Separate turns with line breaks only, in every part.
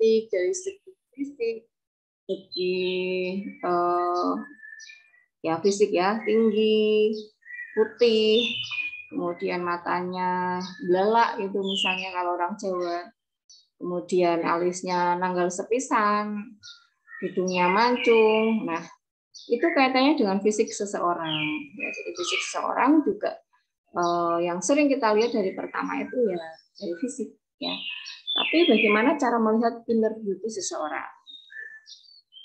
dari segi fisik, segi ya fisik ya, tinggi, putih, kemudian matanya belalak itu misalnya kalau orang Jawa, kemudian alisnya nanggal sepisan, hidungnya mancung. Nah, itu kaitannya dengan fisik seseorang. Ya, jadi fisik seseorang juga yang sering kita lihat dari pertama itu ya dari fisik ya. Tapi bagaimana cara melihat inner beauty seseorang?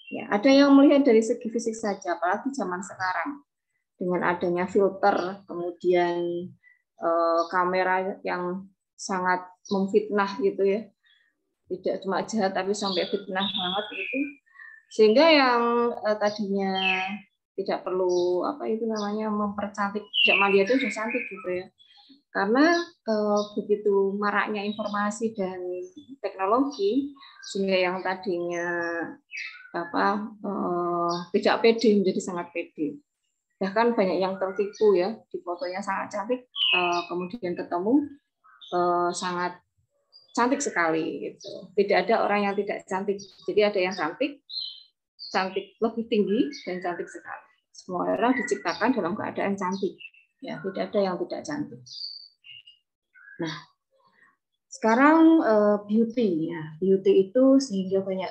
Ya, ada yang melihat dari segi fisik saja, apalagi zaman sekarang dengan adanya filter, kemudian kamera yang sangat memfitnah gitu ya, tidak cuma jahat tapi sampai fitnah banget gitu, sehingga yang tadinya tidak perlu apa itu namanya mempercantik, zaman dia itu sudah cantik gitu ya, karena begitu maraknya informasi dan teknologi sehingga yang tadinya apa tidak pede menjadi sangat pede. Bahkan banyak yang tertipu ya, di fotonya sangat cantik, kemudian ketemu sangat cantik sekali gitu. Tidak ada orang yang tidak cantik. Jadi ada yang cantik, cantik lebih tinggi dan cantik sekali. Semua orang diciptakan dalam keadaan cantik. Ya, tidak ada yang tidak cantik. Nah, sekarang beauty ya. Beauty itu sehingga banyak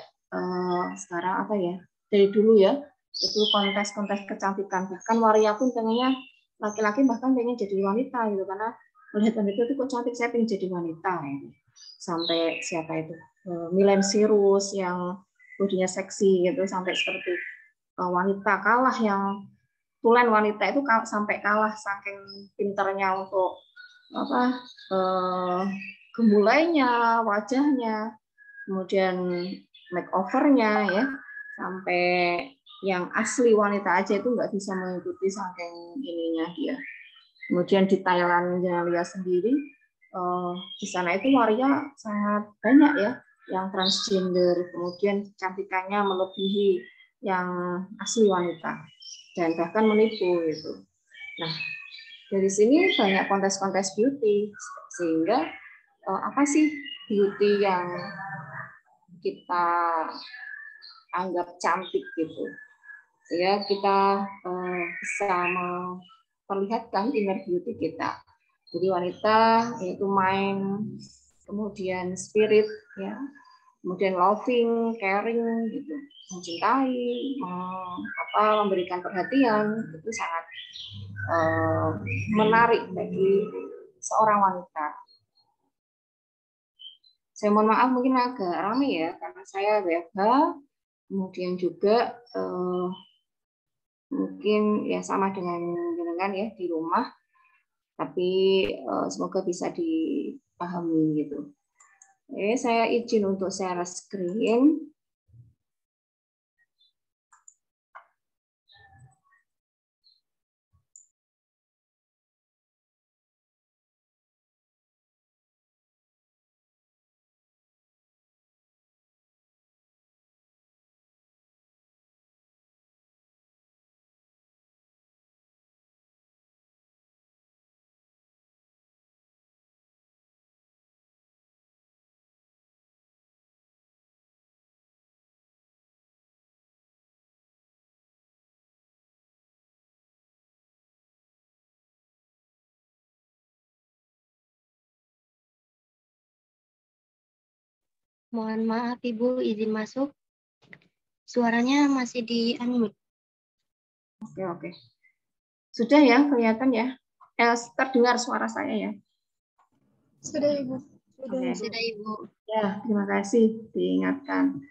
sekarang apa ya? Dari dulu ya, itu kontes-kontes kecantikan. Bahkan waria pun pengennya laki-laki bahkan pengen jadi wanita gitu, karena melihat wanita itu kok cantik, saya pengen jadi wanita ya. Sampai siapa itu Miley Cyrus yang bodinya seksi gitu, sampai seperti wanita kalah, yang tulen wanita itu sampai kalah saking pinternya untuk apa gemulainya, wajahnya, kemudian makeovernya ya, sampai yang asli wanita aja itu nggak bisa mengikuti saking ininya dia. Kemudian di Thailand lihat sendiri, di sana itu waria sangat banyak ya yang transgender, kemudian cantikannya melebihi yang asli wanita dan bahkan menipu gitu. Nah, dari sini banyak kontes-kontes beauty, sehingga apa sih beauty yang kita anggap cantik gitu, ya kita bisa memperlihatkan inner beauty kita. Jadi wanita yaitu mind, kemudian spirit ya, kemudian loving, caring gitu, mencintai, memberikan perhatian, itu sangat menarik bagi seorang wanita. Saya mohon maaf mungkin agak ramai ya karena saya WFH, kemudian juga mungkin ya sama dengan ya di rumah, tapi semoga bisa dipahami gitu. Oke, saya izin untuk share screen.
Mohon maaf Ibu, izin masuk. Suaranya masih di unmute.
Oke. Sudah ya, kelihatan ya? Terdengar suara saya ya?
Sudah Ibu.
Sudah Ibu. Ya, terima kasih diingatkan.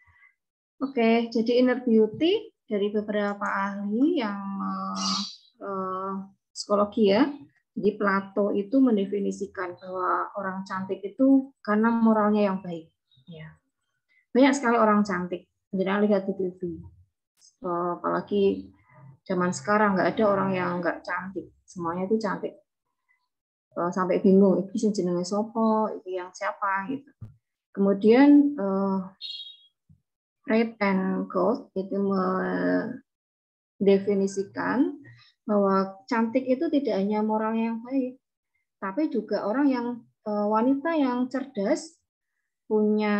Oke, jadi inner beauty dari beberapa ahli yang psikologi ya. Jadi Plato itu mendefinisikan bahwa orang cantik itu karena moralnya yang baik. Ya. Banyak sekali orang cantik. Jangan lihat di TV. Apalagi zaman sekarang nggak ada orang yang nggak cantik. Semuanya itu cantik. Sampai bingung, itu jenenge sopo, itu yang siapa gitu. Kemudian Reid and Gold itu mendefinisikan bahwa cantik itu tidak hanya moralnya yang baik, tapi juga orang yang wanita yang cerdas, punya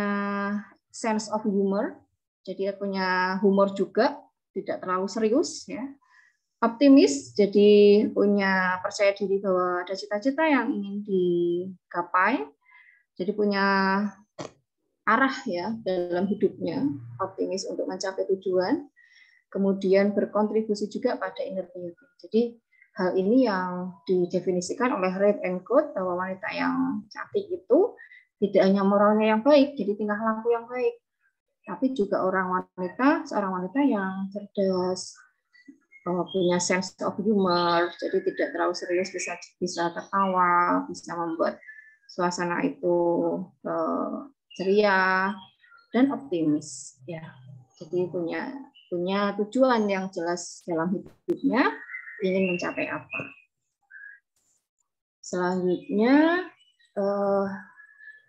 sense of humor, jadi dia punya humor juga, tidak terlalu serius ya. Optimis, jadi punya percaya diri bahwa ada cita-cita yang ingin digapai, jadi punya arah ya dalam hidupnya, optimis untuk mencapai tujuan. Kemudian berkontribusi juga pada inner beauty. Jadi hal ini yang didefinisikan oleh Reid and Coate bahwa wanita yang cantik itu tidak hanya moralnya yang baik, jadi tingkah laku yang baik, tapi juga seorang wanita yang cerdas, punya sense of humor, jadi tidak terlalu serius, bisa tertawa, bisa membuat suasana itu ceria dan optimis ya. Jadi punya tujuan yang jelas dalam hidupnya, ingin mencapai apa. Selanjutnya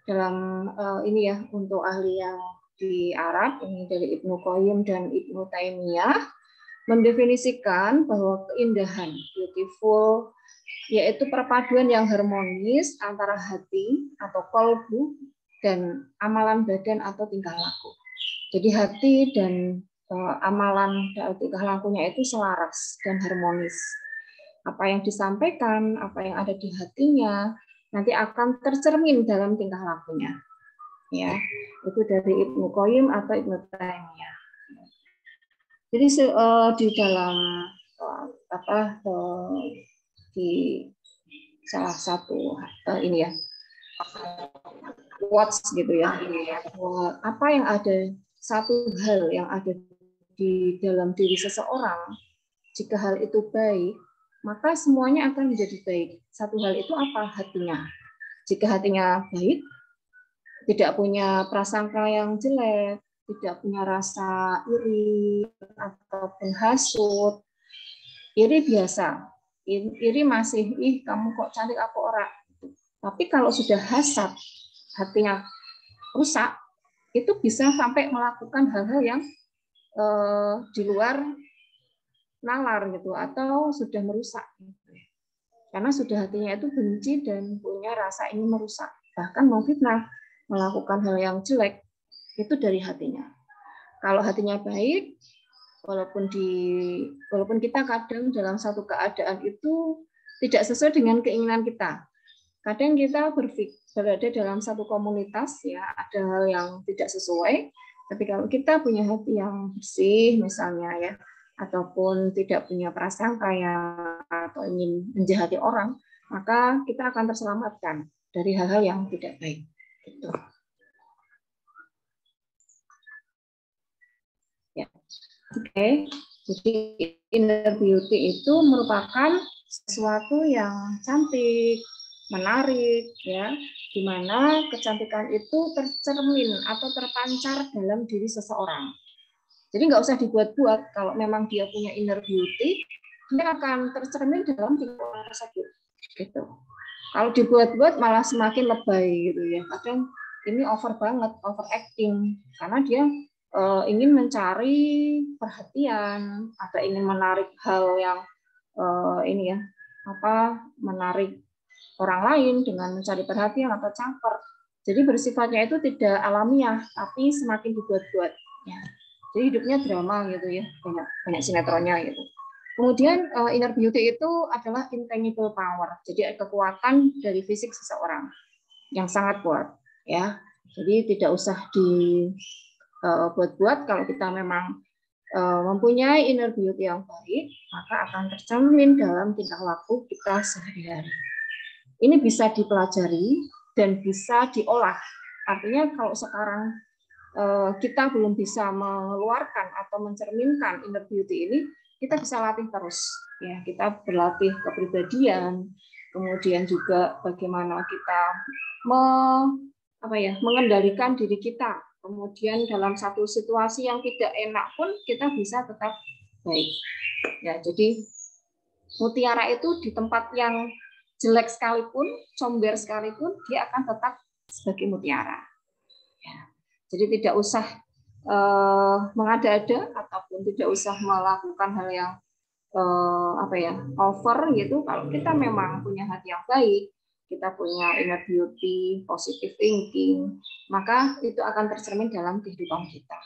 dalam ini ya, untuk ahli yang di Arab, ini dari Ibnu Qayyim dan Ibnu Taimiyah, mendefinisikan bahwa keindahan, beautiful, yaitu perpaduan yang harmonis antara hati atau qalbu dan amalan badan atau tingkah laku. Jadi hati dan amalan dan tingkah lakunya itu selaras dan harmonis. Apa yang disampaikan, apa yang ada di hatinya, nanti akan tercermin dalam tingkah lakunya. Ya, itu dari Ibnu Qayyim atau Ibnu Taimiyah. Jadi di dalam di salah satu ini ya, quotes gitu ya, apa yang ada, satu hal yang ada di dalam diri seseorang, jika hal itu baik, maka semuanya akan menjadi baik. Satu hal itu apa? Hatinya. Jika hatinya baik, tidak punya prasangka yang jelek, tidak punya rasa iri ataupun hasut. Iri biasa, iri masih, ih kamu kok cantik aku ora. Tapi kalau sudah hasad, hatinya rusak, itu bisa sampai melakukan hal-hal yang di luar nalar gitu, atau sudah merusak. Karena sudah hatinya itu benci dan punya rasa ingin merusak. Bahkan mau fitnah, melakukan hal yang jelek, itu dari hatinya. Kalau hatinya baik, walaupun kita kadang dalam satu keadaan itu tidak sesuai dengan keinginan kita. Kadang kita berada dalam satu komunitas, ya ada hal yang tidak sesuai. Tapi kalau kita punya hati yang bersih, misalnya ya, ataupun tidak punya prasangka yang atau ingin menjahati orang, maka kita akan terselamatkan dari hal-hal yang tidak baik. Gitu. Ya. Oke, jadi inner beauty itu merupakan sesuatu yang cantik, menarik, ya, di mana kecantikan itu tercermin atau terpancar dalam diri seseorang. Jadi nggak usah dibuat-buat. Kalau memang dia punya inner beauty, dia akan tercermin dalam diri orang tersebut. Gitu. Kalau dibuat-buat malah semakin lebay gitu ya. Kadang ini over banget, overacting, karena dia ingin mencari perhatian atau ingin menarik hal yang ini ya, menarik orang lain dengan mencari perhatian atau caper. Jadi bersifatnya itu tidak alamiah, tapi semakin dibuat-buat. Ya. Jadi hidupnya drama gitu ya, banyak sinetronnya gitu. Kemudian inner beauty itu adalah intangible power, jadi kekuatan dari fisik seseorang yang sangat kuat. Ya, jadi tidak usah dibuat-buat. Kalau kita memang mempunyai inner beauty yang baik, maka akan tercermin dalam tingkah laku kita sehari-hari. Ini bisa dipelajari dan bisa diolah. Artinya kalau sekarang kita belum bisa mengeluarkan atau mencerminkan inner beauty ini, kita bisa latih terus. Ya, kita berlatih kepribadian, kemudian juga bagaimana kita mengendalikan diri kita. Kemudian dalam satu situasi yang tidak enak pun kita bisa tetap baik. Ya, jadi mutiara itu di tempat yang jelek sekalipun, comber sekalipun, dia akan tetap sebagai mutiara. Ya. Jadi tidak usah mengada-ada ataupun tidak usah melakukan hal yang over gitu. Kalau kita memang punya hati yang baik, kita punya inner beauty, positive thinking, maka itu akan tercermin dalam kehidupan kita.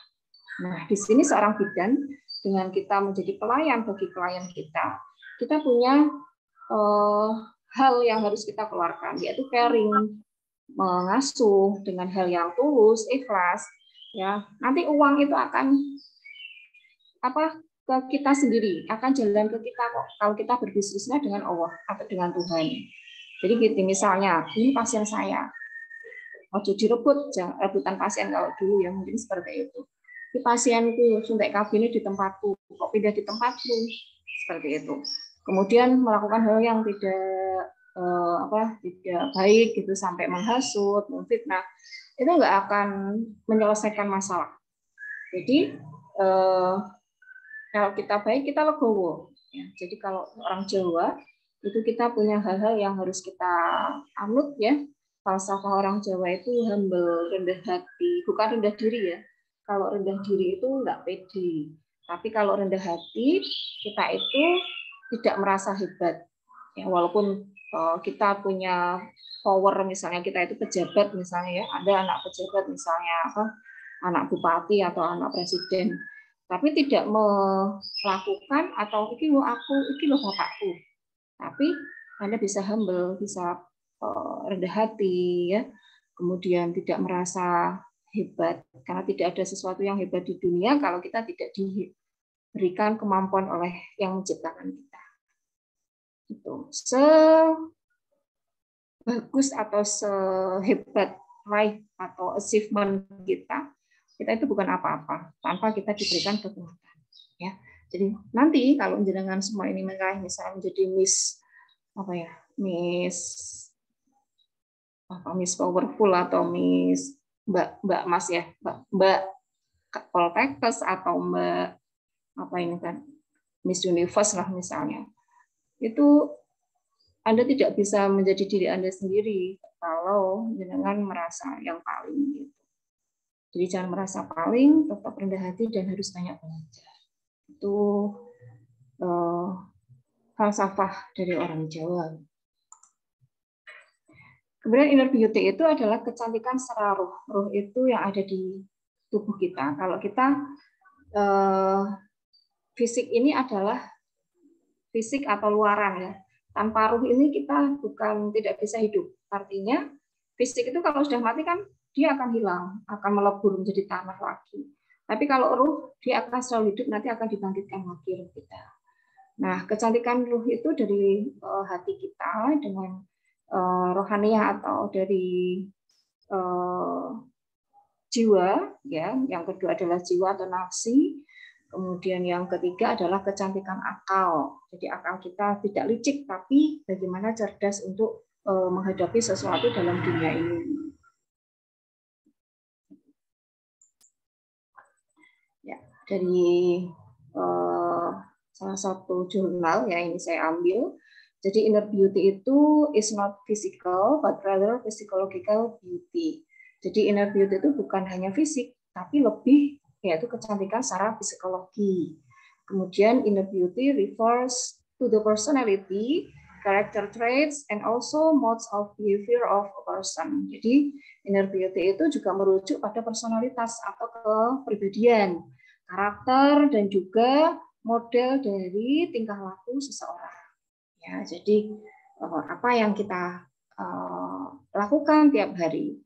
Nah, di sini seorang bidan, dengan kita menjadi pelayan bagi klien kita punya hal yang harus kita keluarkan, yaitu caring, mengasuh dengan hal yang tulus, ikhlas. Ya, nanti uang itu akan ke kita sendiri, akan jalan ke kita kok kalau kita berbisnisnya dengan Allah atau dengan Tuhan. Jadi gitu, misalnya ini pasien saya, ojo direbut, jangan rebutan pasien kalau dulu ya mungkin seperti itu. Di pasienku suntik kabinnya di tempatku, kok pindah di tempatku, seperti itu. Kemudian melakukan hal yang tidak tidak baik gitu sampai menghasut, memfitnah, itu nggak akan menyelesaikan masalah. Jadi kalau kita baik kita legowo. Ya, jadi kalau orang Jawa itu kita punya hal-hal yang harus kita anut ya. Falsafah orang Jawa itu humble, rendah hati, bukan rendah diri ya. Kalau rendah diri itu enggak pede. Tapi kalau rendah hati, kita itu tidak merasa hebat. Ya, walaupun kita punya power, misalnya kita itu pejabat misalnya ya, ada anak pejabat misalnya anak bupati atau anak presiden, tapi tidak melakukan atau iki lo aku, iki lo bapakku. Tapi Anda bisa humble, bisa rendah hati ya. Kemudian tidak merasa hebat karena tidak ada sesuatu yang hebat di dunia kalau kita tidak diberikan kemampuan oleh yang menciptakan kita. Itu sebagus atau sehebat raih atau achievement kita itu bukan apa-apa tanpa kita diberikan kekuatan. Ya, jadi nanti kalau jenengan semua ini meraih misalnya menjadi Miss Miss Powerful atau Miss Mbak Mas ya, Mbak Poltekkes atau Mbak Miss Universe lah misalnya. Itu Anda tidak bisa menjadi diri Anda sendiri kalau jenengan merasa yang paling gitu. Jadi jangan merasa paling, tetap rendah hati dan harus banyak belajar. Itu falsafah dari orang Jawa. Kemudian inner beauty itu adalah kecantikan secara ruh. Ruh itu yang ada di tubuh kita. Kalau kita fisik ini adalah fisik atau luaran ya. Tanpa ruh ini kita tidak bisa hidup. Artinya fisik itu kalau sudah mati kan dia akan hilang, akan melebur menjadi tanah lagi. Tapi kalau ruh dia akan selalu hidup, nanti akan dibangkitkan lagi ruh kita. Nah, kecantikan ruh itu dari hati kita dengan rohaniah atau dari jiwa, ya. Yang kedua adalah jiwa atau nafsi. Kemudian yang ketiga adalah kecantikan akal. Jadi akal kita tidak licik, tapi bagaimana cerdas untuk menghadapi sesuatu dalam dunia ini. Ya, dari salah satu jurnal ya ini saya ambil. Jadi inner beauty itu is not physical, but rather psychological beauty. Jadi inner beauty itu bukan hanya fisik, tapi lebih yaitu kecantikan secara psikologi. Kemudian inner beauty refers to the personality, character traits, and also modes of behavior of a person. Jadi inner beauty itu juga merujuk pada personalitas atau kepribadian, karakter, dan juga model dari tingkah laku seseorang. Ya, jadi apa yang kita lakukan tiap hari,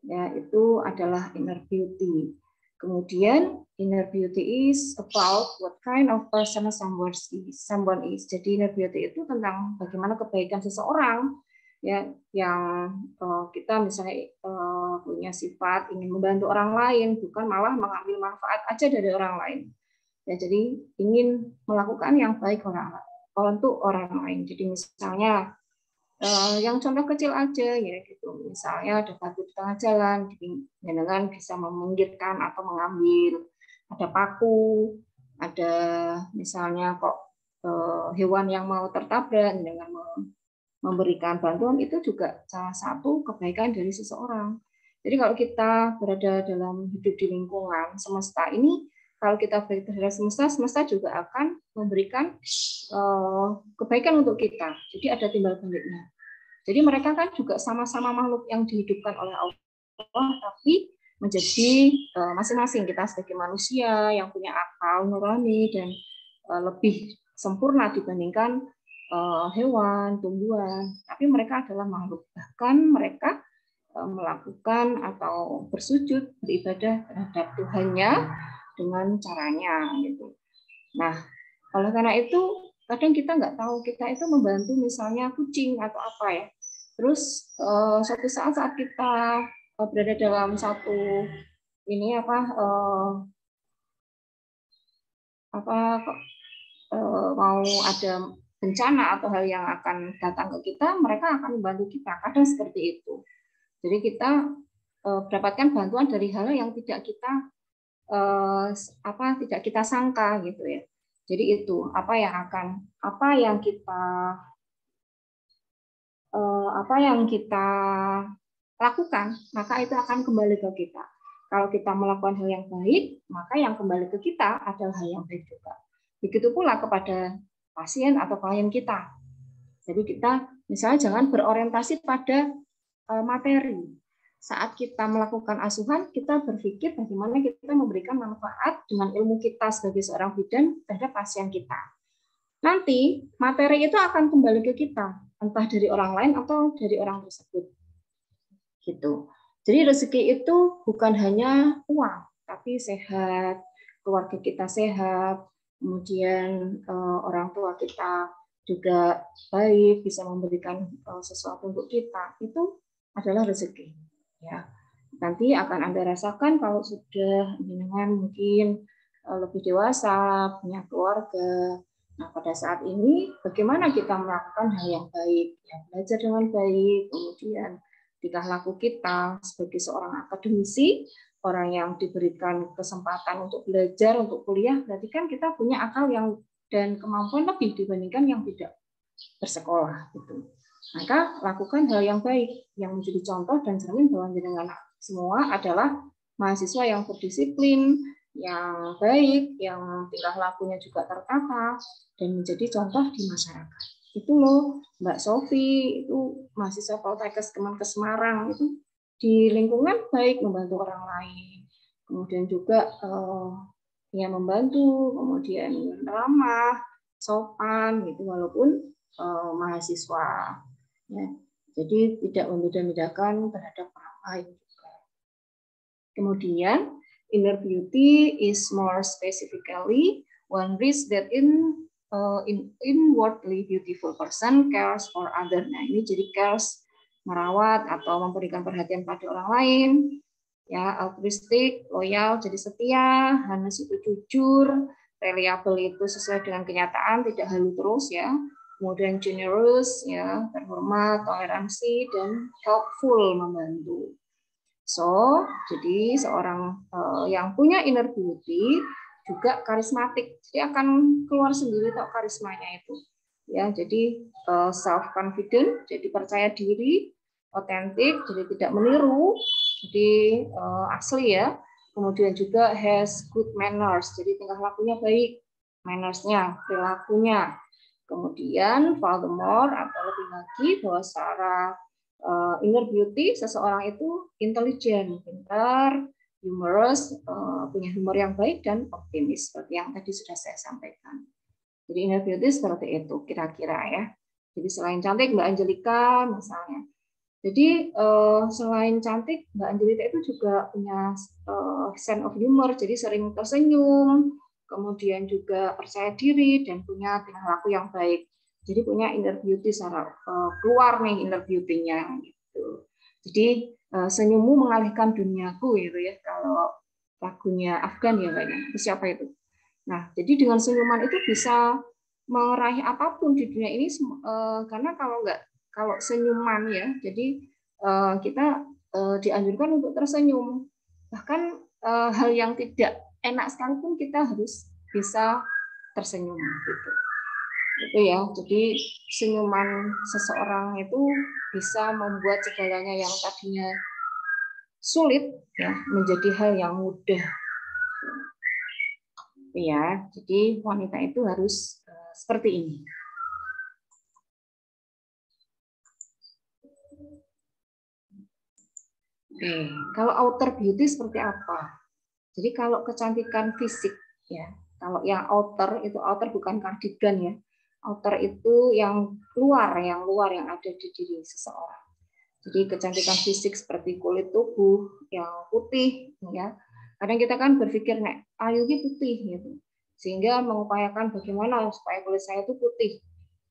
ya itu adalah inner beauty. Kemudian inner beauty is about what kind of person someone is. Jadi inner beauty itu tentang bagaimana kebaikan seseorang, ya, yang kita misalnya punya sifat ingin membantu orang lain, bukan malah mengambil manfaat aja dari orang lain. Ya, jadi ingin melakukan yang baik untuk orang lain. Jadi misalnya yang contoh kecil aja ya gitu. Misalnya ada batu di tengah jalan, dengan bisa meminggirkan atau mengambil. Ada paku, ada misalnya hewan yang mau tertabrak, dengan memberikan bantuan itu juga salah satu kebaikan dari seseorang. Jadi kalau kita berada dalam hidup di lingkungan semesta ini, kalau kita baik terhadap semesta juga akan memberikan kebaikan untuk kita. Jadi ada timbal baliknya. Jadi mereka kan juga sama-sama makhluk yang dihidupkan oleh Allah, tapi menjadi masing-masing kita sebagai manusia yang punya akal nurani dan lebih sempurna dibandingkan hewan, tumbuhan. Tapi mereka adalah makhluk. Bahkan mereka melakukan atau bersujud beribadah terhadap Tuhannya dengan caranya gitu. Nah, oleh karena itu kadang kita nggak tahu kita itu membantu misalnya kucing atau apa ya. Terus suatu saat kita berada dalam satu ini mau ada bencana atau hal yang akan datang ke kita, mereka akan membantu kita. Kadang seperti itu. Jadi kita mendapatkan bantuan dari hal yang tidak kita sangka gitu ya. Jadi itu apa yang kita lakukan, maka itu akan kembali ke kita. Kalau kita melakukan hal yang baik, maka yang kembali ke kita adalah hal yang baik juga. Begitu pula kepada pasien atau klien kita. Jadi kita misalnya jangan berorientasi pada materi. Saat kita melakukan asuhan, kita berpikir bagaimana kita memberikan manfaat dengan ilmu kita sebagai seorang bidan terhadap pasien kita. Nanti materi itu akan kembali ke kita, entah dari orang lain atau dari orang tersebut. Gitu. Jadi rezeki itu bukan hanya uang, tapi sehat, keluarga kita sehat, kemudian orang tua kita juga baik, bisa memberikan sesuatu untuk kita. Itu adalah rezeki. Ya, nanti akan Anda rasakan kalau sudah dengan mungkin lebih dewasa, punya keluarga. Nah, pada saat ini bagaimana kita melakukan hal yang baik, ya, belajar dengan baik, kemudian tingkah laku kita sebagai seorang akademisi, orang yang diberikan kesempatan untuk belajar, untuk kuliah, berarti kan kita punya akal yang dan kemampuan lebih dibandingkan yang tidak bersekolah. Gitu. Maka lakukan hal yang baik, yang menjadi contoh dan cermin bahwa jenengan semua adalah mahasiswa yang berdisiplin, yang baik, yang tingkah lakunya juga tertata, dan menjadi contoh di masyarakat. Itu loh, Mbak Sofi, itu mahasiswa Poltekkes Kemenkes Semarang, itu di lingkungan baik membantu orang lain. Kemudian juga ya membantu, kemudian ramah, sopan, gitu walaupun mahasiswa. Ya. Jadi tidak membeda-bedakan terhadap orang lain juga. Kemudian inner beauty is more specifically one risk that inwardly beautiful person cares for other. Nah, ini jadi cares merawat atau memberikan perhatian pada orang lain, ya, altruistik, loyal, jadi setia, honest itu jujur, reliable itu sesuai dengan kenyataan, tidak halu terus ya. Kemudian generous ya, terhormat, toleransi, dan helpful, membantu. So, jadi seorang yang punya inner beauty juga karismatik, jadi akan keluar sendiri tak karismanya itu. Ya, jadi self confident, jadi percaya diri, otentik, jadi tidak meniru, jadi asli ya. Kemudian juga has good manners, jadi tingkah lakunya baik, mannersnya, perilakunya. Kemudian furthermore atau lebih lagi bahwa secara inner beauty seseorang itu intelijen, pintar, humorous, punya humor yang baik dan optimis seperti yang tadi sudah saya sampaikan. Jadi inner beauty seperti itu kira-kira ya. Jadi selain cantik Mbak Angelika misalnya. Jadi selain cantik Mbak Angelika itu juga punya sense of humor, jadi sering tersenyum, kemudian juga percaya diri dan punya tingkah laku yang baik. Jadi punya inner beauty secara keluar nih inner beauty-nya gitu. Jadi senyummu mengalihkan duniaku gitu ya kalau lagunya Afgan ya kayaknya. Itu siapa itu? Nah, jadi dengan senyuman itu bisa meraih apapun di dunia ini karena kalau senyuman ya, jadi kita dianjurkan untuk tersenyum. Bahkan hal yang tidak enak sekalipun kita harus bisa tersenyum gitu. Itu ya. Jadi senyuman seseorang itu bisa membuat segalanya yang tadinya sulit ya menjadi hal yang mudah. Ya, jadi wanita itu harus seperti ini. Oke, kalau outer beauty seperti apa? Jadi kalau kecantikan fisik ya, kalau yang outer bukan kardigan ya. Outer itu yang luar yang ada di diri seseorang. Jadi kecantikan fisik seperti kulit tubuh yang putih ya. Kadang kita kan berpikir nek ayu ini putih gitu. Sehingga mengupayakan bagaimana supaya kulit saya itu putih.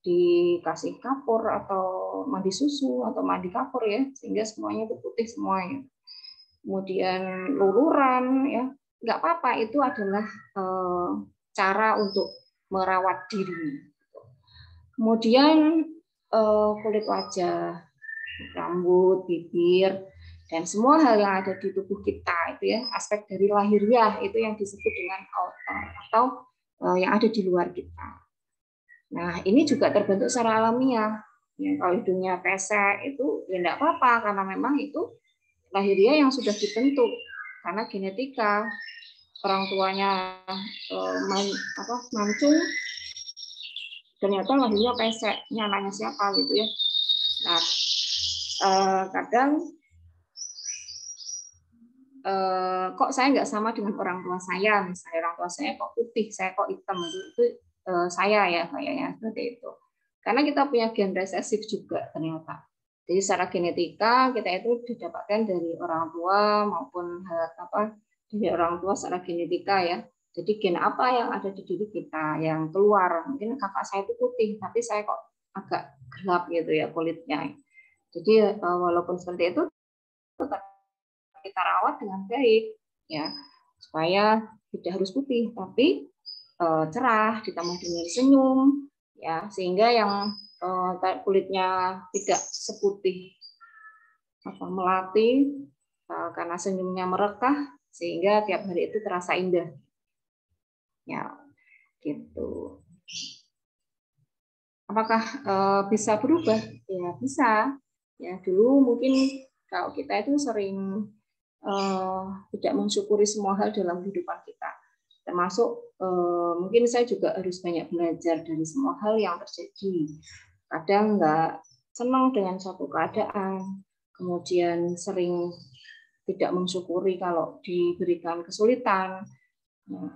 Dikasih kapur atau mandi susu atau mandi kapur ya, sehingga semuanya itu putih semuanya. Kemudian luluran ya, nggak apa-apa, itu adalah cara untuk merawat diri. Kemudian kulit wajah, rambut, bibir, dan semua hal yang ada di tubuh kita itu ya, aspek dari lahiriah itu yang disebut dengan outer atau yang ada di luar kita. Nah, ini juga terbentuk secara alamiah. Ya, kalau hidungnya pesek itu ya enggak apa-apa karena memang itu lahiriah yang sudah dibentuk karena genetika. Orang tuanya mancung, ternyata lahirnya pesek, ini anaknya siapa gitu ya. Nah, kadang kok saya nggak sama dengan orang tua saya, misalnya orang tua saya kok putih, saya kok hitam, itu saya ya kayaknya seperti itu. Karena kita punya gen resesif juga ternyata. Jadi secara genetika kita itu didapatkan dari orang tua maupun dari orang tua secara genetika ya. Jadi gen apa yang ada di diri kita yang keluar, mungkin kakak saya itu putih, tapi saya kok agak gelap gitu ya kulitnya. Jadi walaupun seperti itu tetap kita rawat dengan baik ya, supaya tidak harus putih tapi cerah ditambah dengan senyum ya, sehingga yang kulitnya tidak seputih melati karena senyumnya merekah, sehingga tiap hari itu terasa indah ya gitu. Apakah bisa berubah? Ya bisa ya. Dulu mungkin kalau kita itu sering tidak mensyukuri semua hal dalam kehidupan kita, termasuk mungkin saya juga harus banyak belajar dari semua hal yang terjadi. Kadang nggak senang dengan suatu keadaan, kemudian sering tidak mensyukuri kalau diberikan kesulitan. Nah,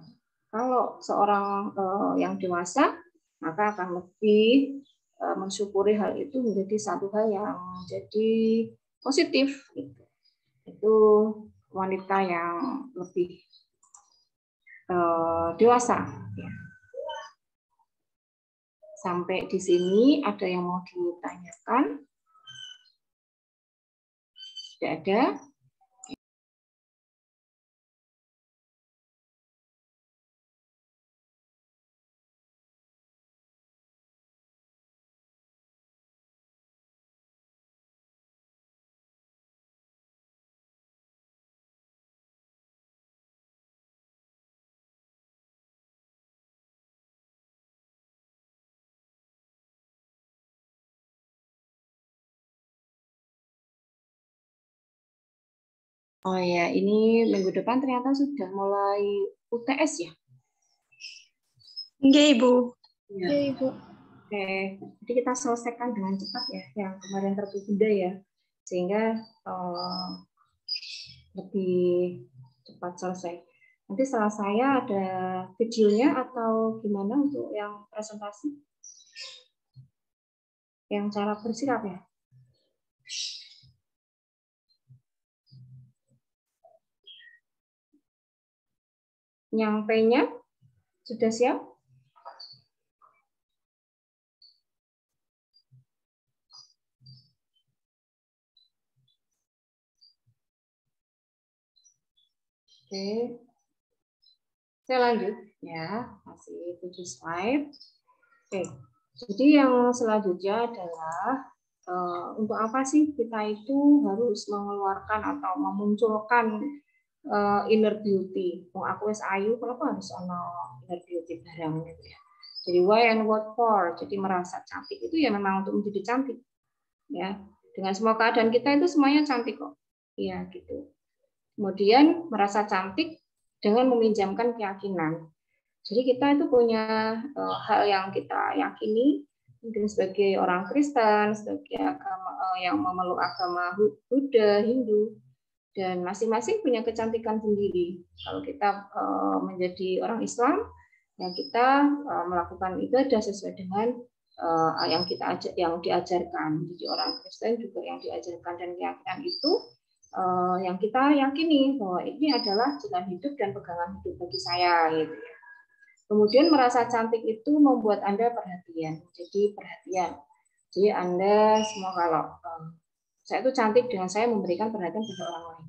kalau seorang yang dewasa, maka akan lebih mensyukuri hal itu menjadi satu hal yang jadi positif. Itu wanita yang lebih dewasa. Sampai di sini ada yang mau ditanyakan? Tidak ada? Oh ya, ini minggu depan ternyata sudah mulai UTS ya?
Enggak, Ibu.
Ya. Ibu. Oke, jadi kita selesaikan dengan cepat ya, yang kemarin tertunda ya, sehingga lebih cepat selesai. Nanti setelah saya ada videonya atau gimana untuk yang presentasi? Yang cara bersikap ya? Yang P-nya sudah siap? Oke, saya lanjut ya, masih 7 slide. Oke, jadi yang selanjutnya adalah untuk apa sih kita itu harus mengeluarkan atau memunculkan inner beauty. Mau aku wis ayu, kenapa harus ono inner beauty barang gitu ya. Jadi why and what for? Jadi merasa cantik itu ya memang untuk menjadi cantik. Ya, dengan semua keadaan kita itu semuanya cantik kok. Iya gitu. Kemudian merasa cantik dengan meminjamkan keyakinan. Jadi kita itu punya hal yang kita yakini, mungkin sebagai orang Kristen, sebagai agama yang memeluk agama Buddha, Hindu. dan masing-masing punya kecantikan sendiri. Kalau kita menjadi orang Islam, yang kita melakukan ibadah sesuai dengan yang diajarkan. Jadi orang Kristen juga yang diajarkan dan keyakinan itu yang kita yakini bahwa ini adalah jalan hidup dan pegangan hidup bagi saya, gitu ya. Kemudian merasa cantik itu membuat Anda perhatian. Jadi perhatian. Jadi Anda semua kalau saya itu cantik dengan saya memberikan perhatian pada orang lain.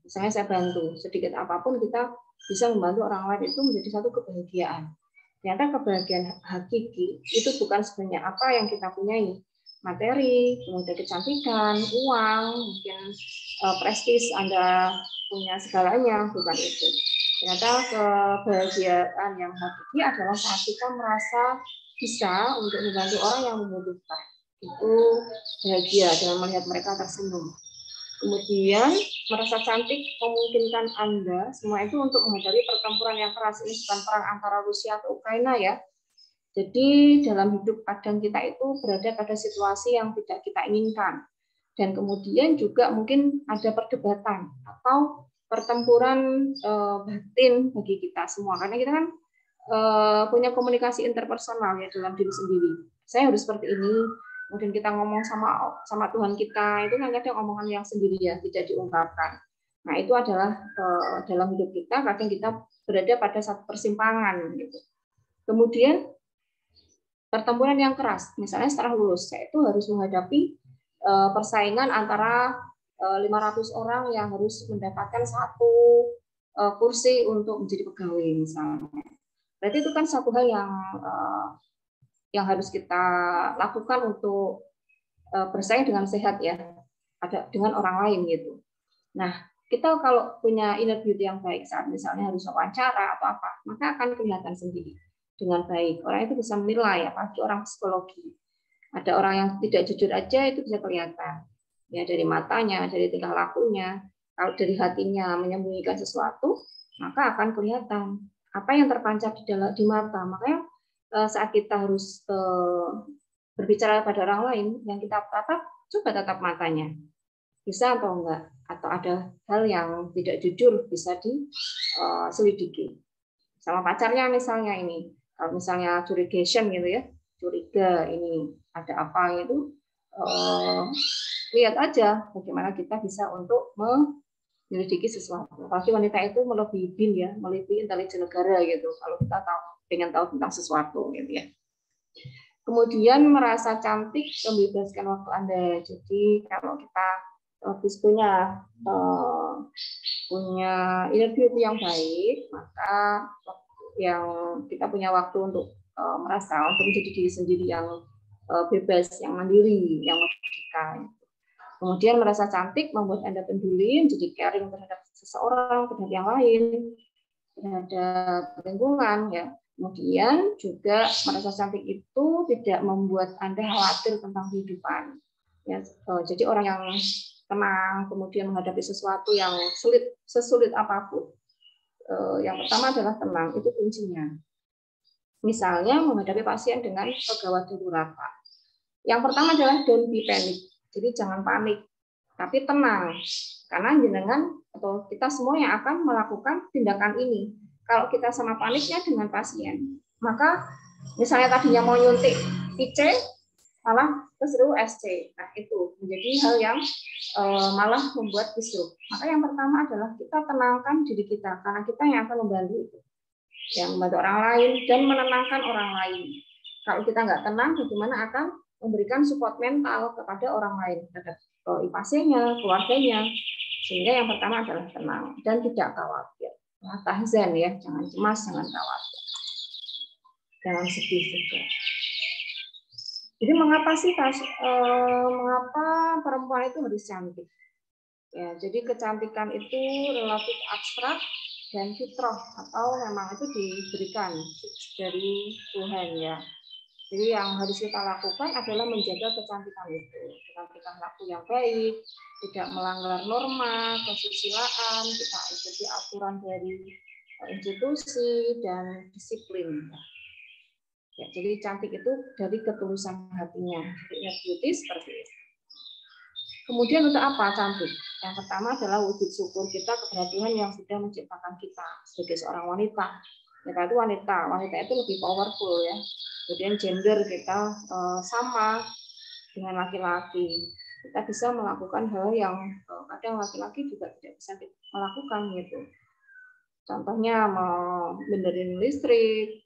Misalnya saya bantu, sedikit apapun kita bisa membantu orang lain itu menjadi satu kebahagiaan. Ternyata kebahagiaan hakiki itu bukan sebenarnya apa yang kita punyai. Materi, kemudian kecantikan, uang, mungkin prestis Anda punya segalanya, bukan itu. Ternyata kebahagiaan yang hakiki adalah saat kita merasa bisa untuk membantu orang yang membutuhkan. Itu bahagia dengan melihat mereka tersenyum. Kemudian merasa cantik memungkinkan Anda semua itu untuk menghadapi pertempuran yang keras. Ini bukan perang antara Rusia atau Ukraina ya. Jadi dalam hidup kadang kita itu berada pada situasi yang tidak kita inginkan. Dan kemudian juga mungkin ada perdebatan atau pertempuran batin bagi kita semua. Karena kita kan punya komunikasi interpersonal ya dalam diri sendiri. Saya harus seperti ini. Kemudian kita ngomong sama Tuhan kita, itu kan kadang omongan yang sendiri ya, tidak diungkapkan. Nah itu adalah dalam hidup kita, kadang kita berada pada satu persimpangan. Gitu. Kemudian pertempuran yang keras, misalnya setelah lulus, saya itu harus menghadapi persaingan antara 500 orang yang harus mendapatkan satu kursi untuk menjadi pegawai misalnya. Berarti itu kan satu hal yang harus kita lakukan untuk bersaing dengan sehat ya, ada dengan orang lain gitu. Nah, kita kalau punya inner beauty yang baik saat misalnya harus wawancara atau apa, maka akan kelihatan sendiri dengan baik. Orang itu bisa menilai, apalagi orang psikologi. Ada orang yang tidak jujur aja itu bisa kelihatan. Ya dari matanya, dari tingkah lakunya, kalau dari hatinya menyembunyikan sesuatu, maka akan kelihatan apa yang terpancar di mata. Makanya saat kita harus berbicara pada orang lain, yang kita tatap, coba tatap matanya. Bisa atau enggak? Atau ada hal yang tidak jujur bisa diselidiki. Sama pacarnya misalnya ini. Kalau misalnya curigation gitu ya, curiga ini ada apa itu, lihat aja bagaimana kita bisa untuk menyelidiki sesuatu. Apalagi wanita itu melebihi BIN ya, melebihi intelijen negara gitu. Kalau kita pengen tahu tentang sesuatu gitu ya. Kemudian merasa cantik membebaskan waktu Anda. Jadi kalau kita habis punya inner beauty yang baik, maka yang kita punya waktu untuk merasa untuk menjadi diri sendiri yang bebas, yang mandiri, yang merdeka. Kemudian merasa cantik membuat Anda peduli, jadi caring terhadap seseorang, terhadap yang lain, terhadap lingkungan ya. Kemudian juga merasa cantik itu tidak membuat Anda khawatir tentang kehidupan. Ya, jadi orang yang tenang, kemudian menghadapi sesuatu yang sesulit apapun. Yang pertama adalah tenang, itu kuncinya. Misalnya menghadapi pasien dengan gawat darurat. Yang pertama adalah don't be panic. Jadi jangan panik, tapi tenang. Karena jenengan atau kita semua yang akan melakukan tindakan ini. Kalau kita sama paniknya dengan pasien, maka misalnya tadinya mau nyuntik IC, malah keseru SC. Nah itu menjadi hal yang malah membuat kisruh. Maka yang pertama adalah kita tenangkan diri kita, karena kita yang akan membantu itu, yang membantu orang lain dan menenangkan orang lain. Kalau kita nggak tenang, bagaimana akan memberikan support mental kepada orang lain, terhadap pasiennya, keluarganya. Sehingga yang pertama adalah tenang dan tidak khawatir. Tahzan ya, jangan cemas, jangan khawatir, jangan sedih juga. Jadi mengapa sih mengapa perempuan itu harus cantik? Ya, jadi kecantikan itu relatif abstrak dan fitrah atau memang itu diberikan dari Tuhan ya. Jadi yang harus kita lakukan adalah menjaga kecantikan itu dengan tingkah laku yang baik, tidak melanggar norma, kesusilaan, kita ikuti aturan dari institusi dan disiplin. Ya, jadi cantik itu dari ketulusan hatinya. Jadi beauty seperti itu. Kemudian untuk apa cantik? Yang pertama adalah wujud syukur kita kepada Tuhan yang sudah menciptakan kita sebagai seorang wanita. Kita itu wanita itu lebih powerful ya. Kemudian gender kita sama dengan laki-laki. Kita bisa melakukan hal yang kadang laki-laki juga tidak bisa melakukan gitu. Contohnya benerin listrik,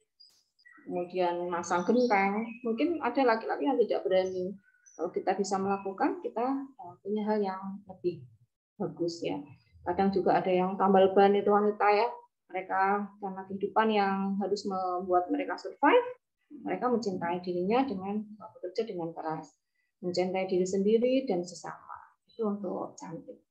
kemudian masang genteng. Mungkin ada laki-laki yang tidak berani. Kalau kita bisa melakukan, kita punya hal yang lebih bagus ya. Kadang juga ada yang tambal ban itu wanita ya. Mereka karena kehidupan yang harus membuat mereka survive, mereka mencintai dirinya dengan bekerja dengan keras, mencintai diri sendiri dan sesama. Itu untuk cantik.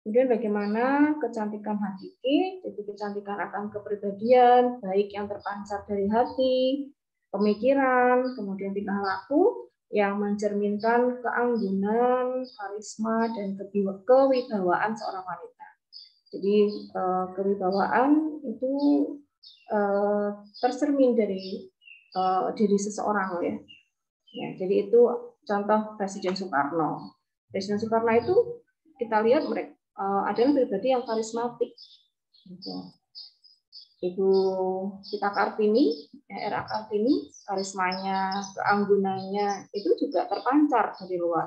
Kemudian bagaimana kecantikan hakiki? Jadi kecantikan akan kepribadian, baik yang terpancar dari hati, pemikiran, kemudian tingkah laku yang mencerminkan keanggunan, karisma, dan kewibawaan seorang wanita. Jadi kewibawaan itu tercermin dari diri seseorang ya. Ya, jadi itu contoh Presiden Soekarno. Presiden Soekarno itu kita lihat mereka adalah pribadi yang karismatik. Gitu. Ibu kita Kartini, RA Kartini, karismanya, keanggunannya itu juga terpancar dari luar.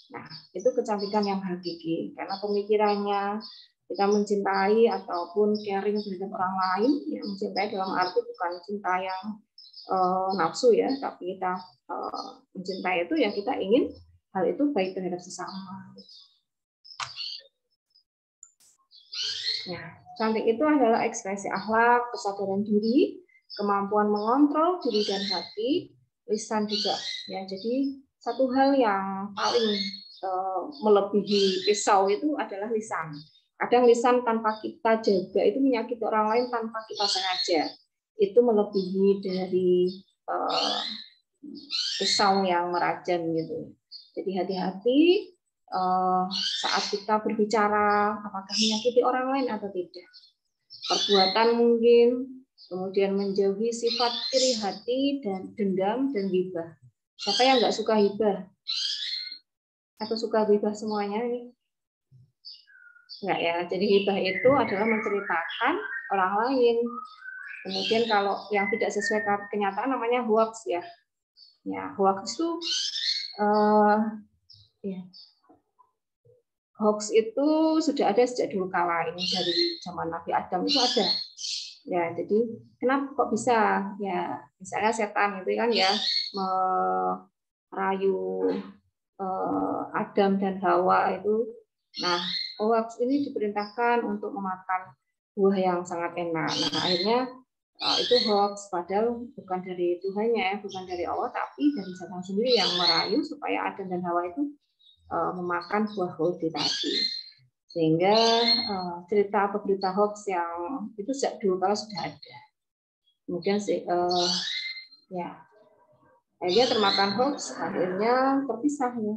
Nah, itu kecantikan yang hakiki karena pemikirannya kita mencintai ataupun caring terhadap orang lain, ya, mencintai dalam arti bukan cinta yang nafsu ya, tapi kita mencintai itu ya kita ingin hal itu baik terhadap sesama. Nah, cantik itu adalah ekspresi akhlak, kesadaran diri, kemampuan mengontrol diri dan hati, lisan juga. Ya, jadi satu hal yang paling melebihi pisau itu adalah lisan. Kadang lisan tanpa kita jaga itu menyakiti orang lain tanpa kita sengaja. Itu melebihi dari pisau yang merajam gitu. Jadi hati-hati saat kita berbicara, apakah menyakiti orang lain atau tidak. Perbuatan mungkin, kemudian menjauhi sifat iri hati dan dendam dan ghibah. Siapa yang nggak suka hibah? Atau suka ghibah semuanya ini? Enggak ya. Jadi hibah itu adalah menceritakan orang lain. Kemudian kalau yang tidak sesuai kenyataan namanya hoax ya. Ya, hoax itu ya. Hoax itu sudah ada sejak dulu kala, ini dari zaman Nabi Adam itu ada. Ya, jadi kenapa kok bisa? Ya, misalnya setan itu kan ya merayu Adam dan Hawa itu. Nah, hoax ini diperintahkan untuk memakan buah yang sangat enak. Nah, akhirnya itu hoax, padahal bukan dari Tuhannya, bukan dari Allah, tapi dari setan sendiri yang merayu supaya Adam dan Hawa itu memakan buah holdi tadi, sehingga cerita atau berita hoax yang itu sejak dulu kala sudah ada. Kemudian ya akhirnya termakan hoax, akhirnya terpisah ya.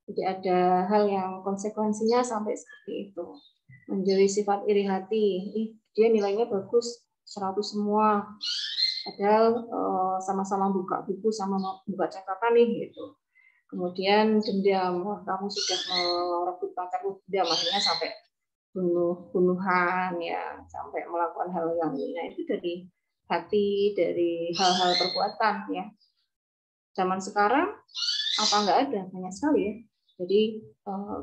Jadi ada hal yang konsekuensinya sampai seperti itu. Menjauhi sifat iri hati, dia nilainya bagus 100 semua, padahal sama-sama buka buku sama buka catatan nih gitu. Kemudian dendam, kamu sudah merebut pacar, dendam, akhirnya sampai bunuhan ya, sampai melakukan hal yang ini. Nah, itu dari hati, dari hal-hal perbuatan ya. Zaman sekarang apa nggak ada, banyak sekali ya. Jadi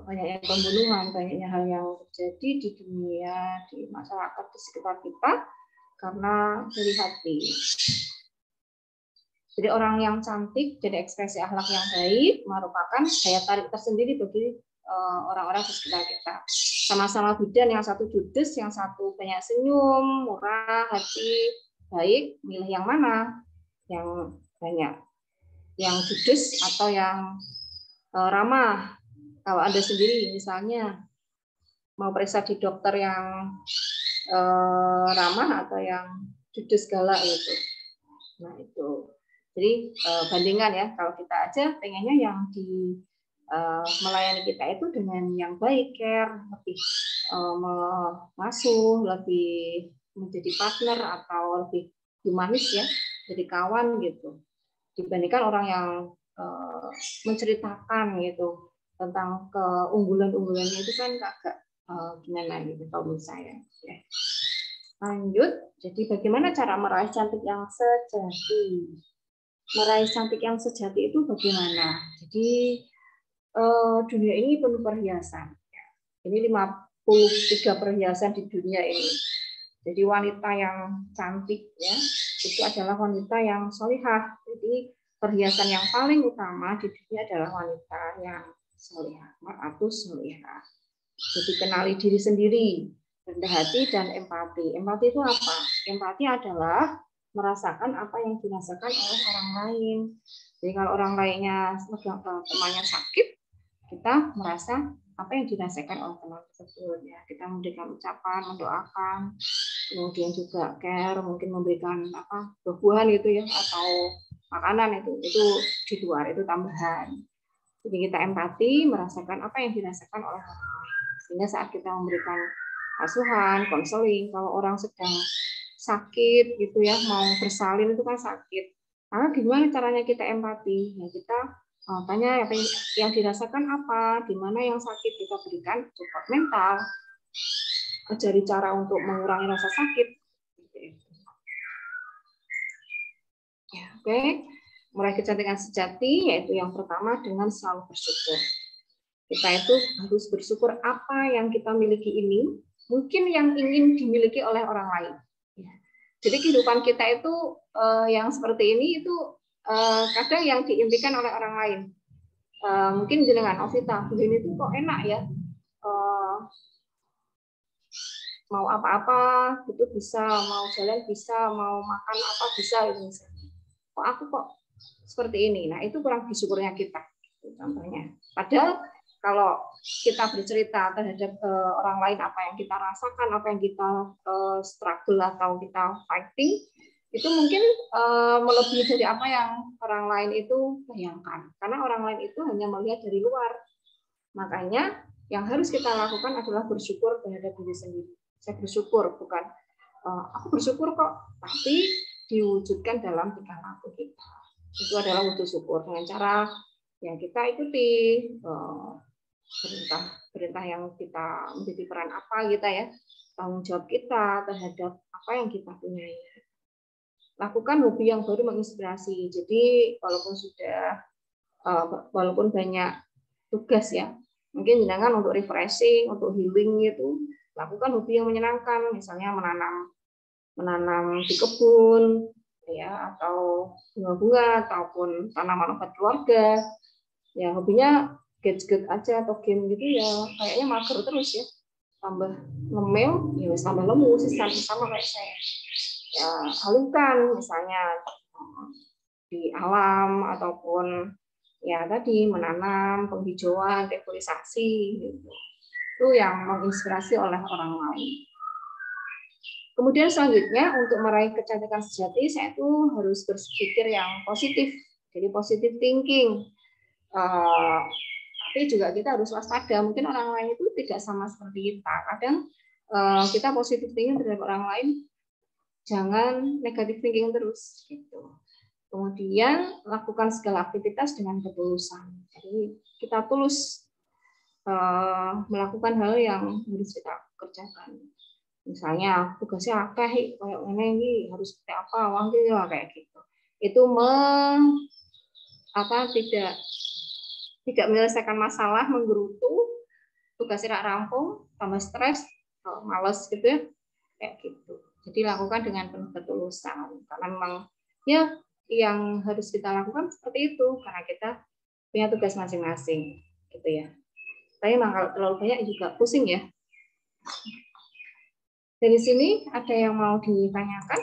banyaknya pembunuhan, banyaknya hal yang terjadi di dunia, di masyarakat di sekitar kita karena dari hati. Jadi orang yang cantik, jadi ekspresi akhlak yang baik merupakan daya tarik tersendiri bagi orang-orang di sekitar kita. Sama-sama bidan, yang satu judes, yang satu banyak senyum, murah, hati, baik, milih yang mana? Yang banyak, yang judes atau yang ramah. Kalau Anda sendiri misalnya mau periksa di dokter yang ramah atau yang judes galak gitu. Nah itu. Jadi bandingkan ya, kalau kita aja pengennya yang di melayani kita itu dengan yang baik, care, lebih mengasuh, lebih menjadi partner atau lebih humanis ya, jadi kawan gitu. Dibandingkan orang yang menceritakan gitu tentang keunggulan-unggulannya itu kan agak gimana gitu kalau menurut saya. Ya. Lanjut, jadi bagaimana cara meraih cantik yang sejati? Meraih cantik yang sejati itu bagaimana? Jadi dunia ini penuh perhiasan. Ini 53 perhiasan di dunia ini. Jadi wanita yang cantik ya itu adalah wanita yang solihah. Jadi perhiasan yang paling utama di dunia adalah wanita yang solihah atau solihah. Jadi kenali diri sendiri, rendah hati dan empati. Empati itu apa? Empati adalah merasakan apa yang dirasakan oleh orang lain. Jadi kalau orang lainnya temannya sakit, kita merasa apa yang dirasakan oleh teman tersebut. Ya, kita memberikan ucapan, mendoakan, kemudian juga care, mungkin memberikan buah-buahan gitu ya, atau makanan itu di luar, itu tambahan. Jadi kita empati, merasakan apa yang dirasakan oleh orang lain. Sehingga saat kita memberikan asuhan, konseling, kalau orang sedang sakit gitu ya, mau bersalin itu kan sakit. Maka gimana caranya kita empati? Ya kita tanya apa yang dirasakan apa, di mana yang sakit, kita berikan support mental, ajari cara untuk mengurangi rasa sakit. Ya, oke. Meraih kecantikan sejati yaitu yang pertama dengan selalu bersyukur. Kita itu harus bersyukur apa yang kita miliki ini mungkin yang ingin dimiliki oleh orang lain. Ya. Jadi kehidupan kita itu yang seperti ini itu kadang yang diimpikan oleh orang lain. Mungkin jenengan Ovita, begini tuh kok enak ya. Mau apa-apa itu bisa, mau jalan bisa, mau makan apa bisa gitu misalnya. Kok aku kok seperti ini? Nah, itu kurang bersyukurnya kita. Contohnya. Padahal kalau kita bercerita terhadap orang lain apa yang kita rasakan, apa yang kita struggle atau kita fighting, itu mungkin melebihi dari apa yang orang lain itu bayangkan. Karena orang lain itu hanya melihat dari luar. Makanya yang harus kita lakukan adalah bersyukur terhadap diri sendiri. Saya bersyukur, bukan aku bersyukur kok, tapi diwujudkan dalam tingkah laku kita. Itu adalah wujud syukur dengan cara yang kita ikuti perintah yang kita menjadi peran apa kita ya, tanggung jawab kita terhadap apa yang kita punya. Lakukan hobi yang baru menginspirasi. Jadi walaupun banyak tugas ya, mungkin jangan untuk refreshing, untuk healing gitu, lakukan hobi yang menyenangkan, misalnya menanam di kebun ya, atau bunga-bunga ataupun tanaman obat keluarga. Ya hobinya gadget aja atau game gitu ya kayaknya mager terus ya, tambah ngemil ya tambah lemu sih sama kayak saya. Ya alihkan misalnya di alam ataupun ya tadi menanam, penghijauan, reforestasi gitu. Itu yang menginspirasi oleh orang lain. Kemudian selanjutnya untuk meraih kecantikan sejati saya itu harus berpikir yang positif, jadi positive thinking. Tapi juga kita harus waspada. Mungkin orang lain itu tidak sama seperti kita. Kadang kita positive thinking terhadap orang lain, jangan negative thinking terus. Gitu. Kemudian lakukan segala aktivitas dengan ketulusan. Jadi kita tulus melakukan hal yang harus kita kerjakan. Misalnya tugasnya akeh kayak ini harus seperti apa, wangi ya kayak gitu. Itu tidak menyelesaikan masalah, menggerutu, tugasnya tidak rampung, tambah stres, malas gitu ya, kayak gitu. Jadi lakukan dengan penuh ketulusan, karena memang ya yang harus kita lakukan seperti itu, karena kita punya tugas masing-masing, gitu ya. Tapi memang kalau terlalu banyak juga pusing ya. Dari sini ada yang mau ditanyakan?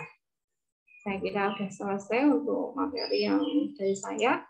Saya kira sudah selesai untuk materi yang dari saya.